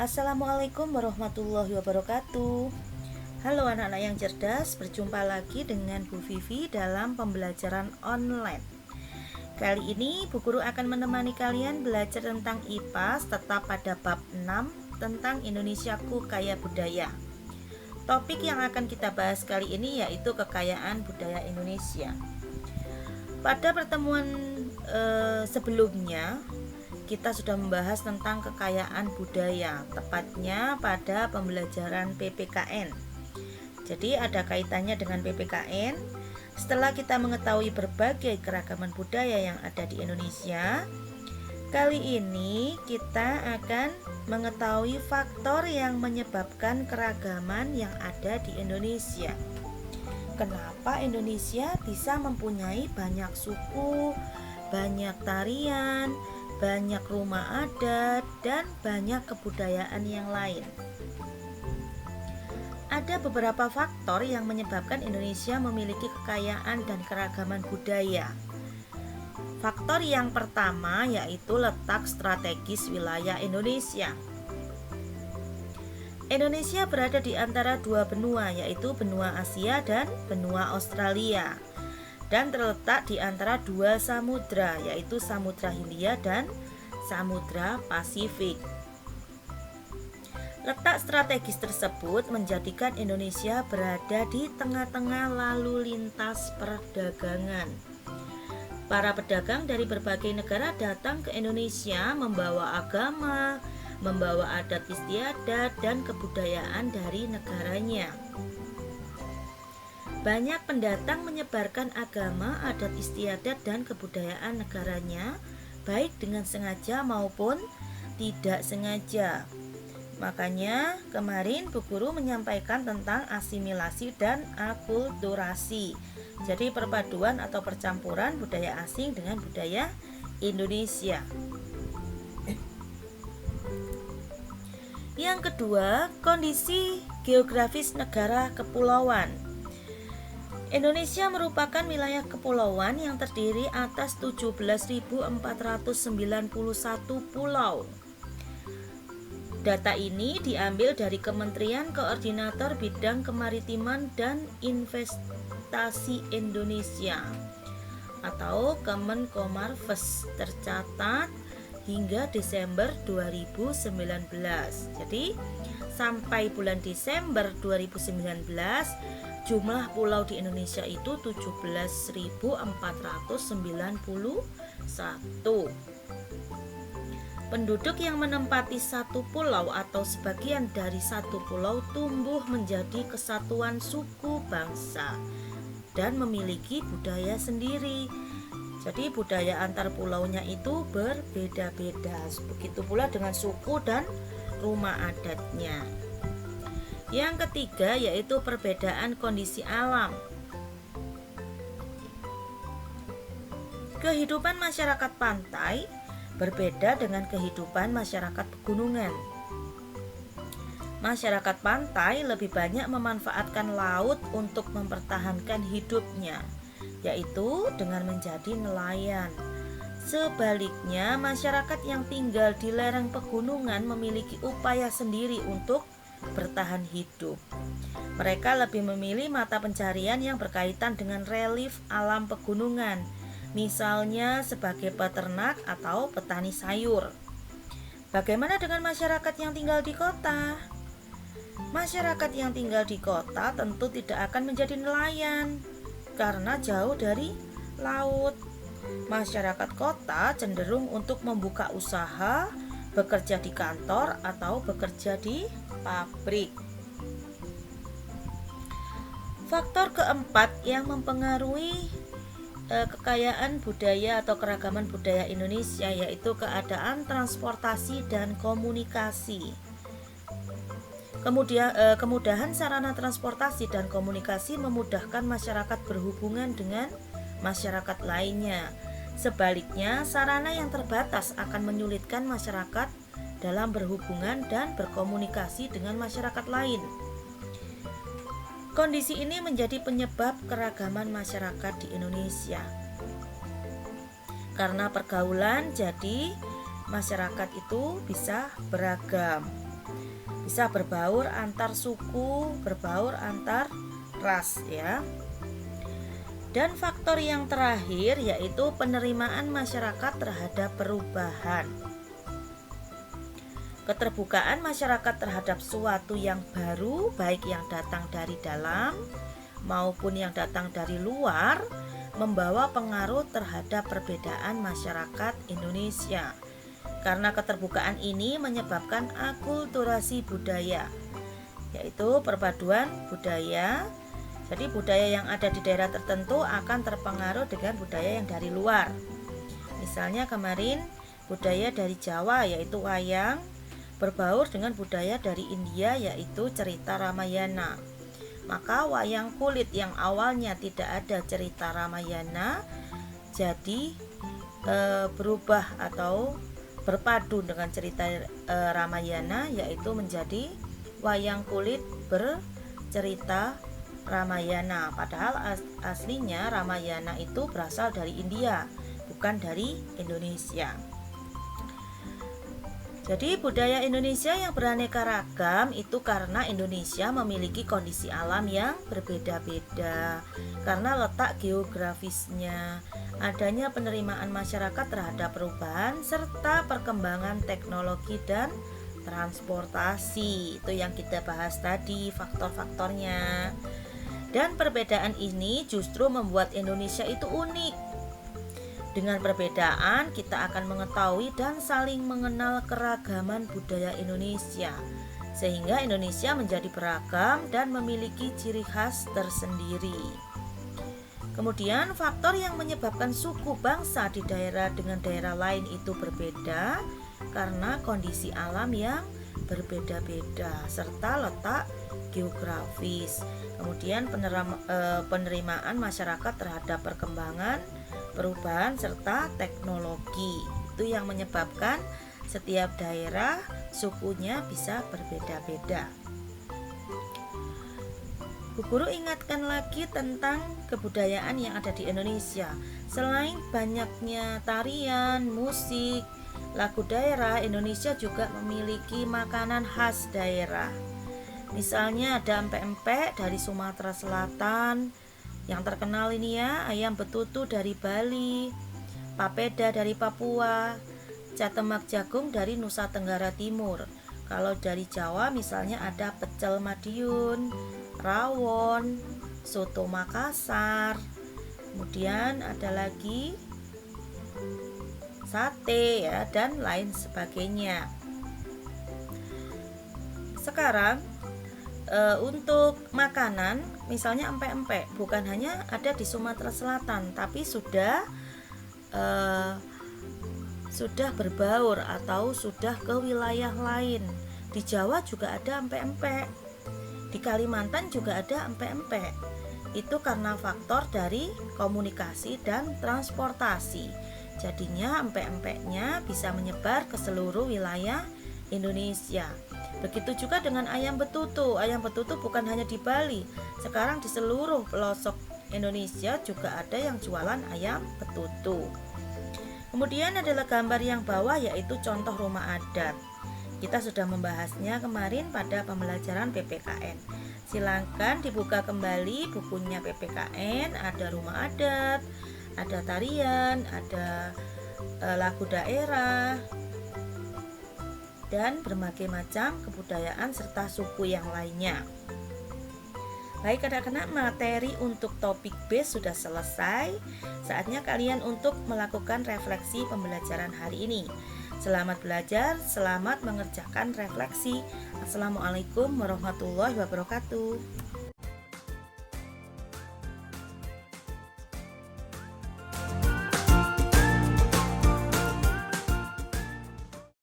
Assalamualaikum warahmatullahi wabarakatuh. Halo anak-anak yang cerdas, berjumpa lagi dengan Bu Vivi dalam pembelajaran online. Kali ini Bu Guru akan menemani kalian belajar tentang IPA tetap pada bab 6 tentang Indonesiaku Kaya Budaya. Topik yang akan kita bahas kali ini yaitu kekayaan budaya Indonesia. Pada pertemuan sebelumnya kita sudah membahas tentang kekayaan budaya, tepatnya pada pembelajaran PPKN. Jadi ada kaitannya dengan PPKN. Setelah kita mengetahui berbagai keragaman budaya yang ada di Indonesia, kali ini kita akan mengetahui faktor yang menyebabkan keragaman yang ada di Indonesia. Kenapa Indonesia bisa mempunyai banyak suku, banyak tarian, banyak rumah adat, dan banyak kebudayaan yang lain. Ada beberapa faktor yang menyebabkan Indonesia memiliki kekayaan dan keragaman budaya. Faktor yang pertama yaitu letak strategis wilayah Indonesia. Indonesia berada di antara dua benua, yaitu benua Asia dan benua Australia, dan terletak di antara dua samudra, yaitu Samudra Hindia dan Samudra Pasifik. Letak strategis tersebut menjadikan Indonesia berada di tengah-tengah lalu lintas perdagangan. Para pedagang dari berbagai negara datang ke Indonesia membawa agama, membawa adat istiadat dan kebudayaan dari negaranya. Banyak pendatang menyebarkan agama, adat istiadat dan kebudayaan negaranya, baik dengan sengaja maupun tidak sengaja. Makanya kemarin Bu Guru menyampaikan tentang asimilasi dan akulturasi. Jadi perpaduan atau percampuran budaya asing dengan budaya Indonesia. Yang kedua, kondisi geografis negara kepulauan. Indonesia merupakan wilayah kepulauan yang terdiri atas 17.491 pulau. Data ini diambil dari Kementerian Koordinator Bidang Kemaritiman dan Investasi Indonesia atau Kemenkomarves, tercatat hingga Desember 2019. Jadi sampai bulan Desember 2019 jumlah pulau di Indonesia itu 17.491. Penduduk yang menempati satu pulau atau sebagian dari satu pulau tumbuh menjadi kesatuan suku bangsa dan memiliki budaya sendiri. Jadi budaya antar pulaunya itu berbeda-beda. Begitu pula dengan suku dan rumah adatnya. Yang ketiga yaitu perbedaan kondisi alam. Kehidupan masyarakat pantai berbeda dengan kehidupan masyarakat pegunungan. Masyarakat pantai lebih banyak memanfaatkan laut untuk mempertahankan hidupnya, yaitu dengan menjadi nelayan. Sebaliknya, masyarakat yang tinggal di lereng pegunungan memiliki upaya sendiri untuk bertahan hidup. Mereka lebih memilih mata pencarian yang berkaitan dengan relief alam pegunungan, misalnya sebagai peternak atau petani sayur. Bagaimana dengan masyarakat yang tinggal di kota? Masyarakat yang tinggal di kota tentu tidak akan menjadi nelayan karena jauh dari laut. Masyarakat kota cenderung untuk membuka usaha, bekerja di kantor atau bekerja di pabrik. Faktor keempat yang mempengaruhi kekayaan budaya atau keragaman budaya Indonesia yaitu keadaan transportasi dan komunikasi. Kemudahan sarana transportasi dan komunikasi memudahkan masyarakat berhubungan dengan masyarakat lainnya. Sebaliknya, sarana yang terbatas akan menyulitkan masyarakat dalam berhubungan dan berkomunikasi dengan masyarakat lain. Kondisi ini menjadi penyebab keragaman masyarakat di Indonesia. Karena pergaulan, jadi masyarakat itu bisa beragam. bisa berbaur antar suku, berbaur antar ras ya. Dan faktor yang terakhir yaitu penerimaan masyarakat terhadap perubahan. Keterbukaan masyarakat terhadap suatu yang baru, baik yang datang dari dalam maupun yang datang dari luar, membawa pengaruh terhadap perbedaan masyarakat Indonesia. Karena keterbukaan ini menyebabkan akulturasi budaya, yaitu perpaduan budaya. Jadi budaya yang ada di daerah tertentu akan terpengaruh dengan budaya yang dari luar. Misalnya kemarin budaya dari Jawa yaitu wayang berbaur dengan budaya dari India yaitu cerita Ramayana. Maka wayang kulit yang awalnya tidak ada cerita Ramayana jadi berubah atau berpadu dengan cerita Ramayana, yaitu menjadi wayang kulit bercerita Ramayana. Padahal aslinya Ramayana itu berasal dari India, bukan dari Indonesia. Jadi budaya Indonesia yang beraneka ragam itu karena Indonesia memiliki kondisi alam yang berbeda-beda, karena letak geografisnya, adanya penerimaan masyarakat terhadap perubahan, serta perkembangan teknologi dan transportasi. Itu yang kita bahas tadi, faktor-faktornya. Dan perbedaan ini justru membuat Indonesia itu unik. Dengan perbedaan, kita akan mengetahui dan saling mengenal keragaman budaya Indonesia, sehingga Indonesia menjadi beragam dan memiliki ciri khas tersendiri. Kemudian, faktor yang menyebabkan suku bangsa di daerah dengan daerah lain itu berbeda karena kondisi alam yang berbeda-beda serta letak geografis. Kemudian penerimaan masyarakat terhadap perkembangan, perubahan serta teknologi. Itu yang menyebabkan setiap daerah sukunya bisa berbeda-beda. Bu Guru ingatkan lagi tentang kebudayaan yang ada di Indonesia. Selain banyaknya tarian, musik, lagu daerah, Indonesia juga memiliki makanan khas daerah. Misalnya ada empek-empek dari Sumatera Selatan, yang terkenal ini ya, ayam betutu dari Bali, papeda dari Papua, catemak jagung dari Nusa Tenggara Timur. Kalau dari Jawa misalnya ada pecel Madiun, rawon, soto Makassar, kemudian ada lagi sate ya, dan lain sebagainya. Sekarang untuk makanan misalnya empek-empek bukan hanya ada di Sumatera Selatan, tapi sudah berbaur atau sudah ke wilayah lain. Di Jawa juga ada empek-empek, di Kalimantan juga ada empek-empek. Itu karena faktor dari komunikasi dan transportasi. Jadinya empek-empeknya bisa menyebar ke seluruh wilayah Indonesia. Begitu juga dengan ayam betutu. Ayam betutu bukan hanya di Bali, sekarang di seluruh pelosok Indonesia juga ada yang jualan ayam betutu. Kemudian adalah gambar yang bawah, yaitu contoh rumah adat. Kita sudah membahasnya kemarin pada pembelajaran PPKN. Silakan dibuka kembali bukunya PPKN, ada rumah adat, ada tarian, ada lagu daerah, dan berbagai macam kebudayaan serta suku yang lainnya. Baik anak-anak, materi untuk topik B sudah selesai. Saatnya kalian untuk melakukan refleksi pembelajaran hari ini. Selamat belajar, selamat mengerjakan refleksi. Assalamualaikum warahmatullahi wabarakatuh.